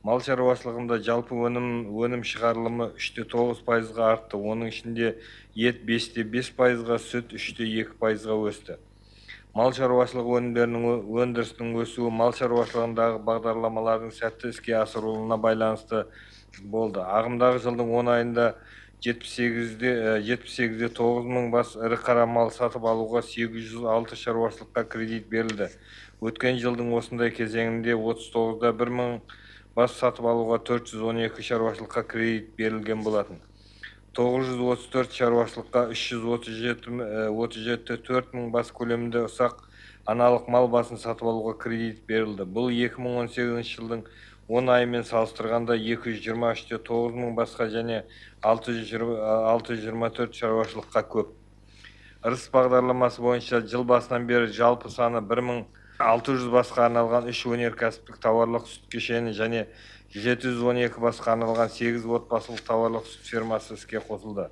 Мал шаруашылығында жалпы өнім шығарылымы 3,9%-ға артты. Оның ішінде ет 5,5%-ға, сүт 3,2%-ға өсті. Мал шаруашылығы өнімдерінің өндірісінің өсуі мал шаруашылығындағы бағдарламалардың сәтті іске асырылуына байланысты болды. Ағымдағы жылдың 10 айында 78-де 9 мың бас ірі қара мал сатып алуға 806 шаруашылыққа кредит берілді. Өткен жылдың осындай кезеңінде 39-да 1 мың бас сатып алуға 412 шаруашылыққа кредит берілген болатын. 934 шаруашылыққа 337 4 мың бас көлемінде ұсақ аналық мал басын сатып алуға кредит берілді. Бұл 2018 жылдың 10 айымен салыстырғанда 223-те 9 мың басқа және 624 шаруашылыққа көп. Ырыс бағдарламасы бойынша жыл басынан бері жалпы саны 1600 басқа арналған 3 өнеркәсіптік тауарлық сүт кешені және 712 басқа арналған 8 отбасылық тауарлық сүт фермасы іске қосылды.